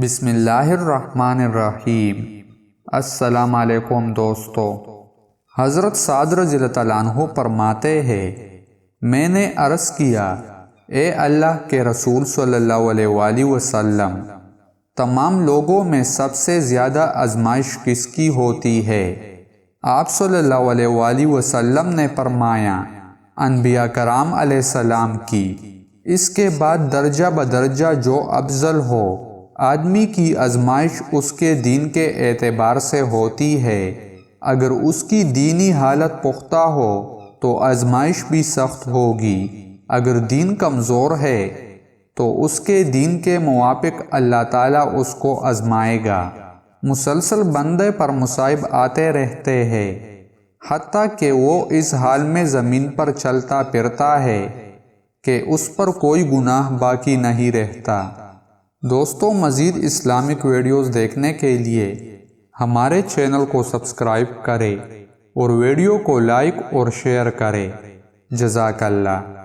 بسم اللہ الرحمن الرحیم۔ السلام علیکم دوستو۔ حضرت سعد رضی اللہ عنہ فرماتے ہیں، میں نے عرض کیا، اے اللہ کے رسول صلی اللہ علیہ وآلہ وسلم، تمام لوگوں میں سب سے زیادہ آزمائش کس کی ہوتی ہے؟ آپ صلی اللہ علیہ وآلہ وسلم نے فرمایا، انبیاء کرام علیہ السلام کی۔ اس کے بعد درجہ بدرجہ جو افضل ہو، آدمی کی آزمائش اس کے دین کے اعتبار سے ہوتی ہے۔ اگر اس کی دینی حالت پختہ ہو تو آزمائش بھی سخت ہوگی، اگر دین کمزور ہے تو اس کے دین کے موافق اللہ تعالیٰ اس کو آزمائے گا۔ مسلسل بندے پر مصائب آتے رہتے ہیں، حتیٰ کہ وہ اس حال میں زمین پر چلتا پھرتا ہے کہ اس پر کوئی گناہ باقی نہیں رہتا۔ دوستو، مزید اسلامک ویڈیوز دیکھنے کے لیے ہمارے چینل کو سبسکرائب کریں اور ویڈیو کو لائک اور شیئر کریں۔ جزاک اللہ۔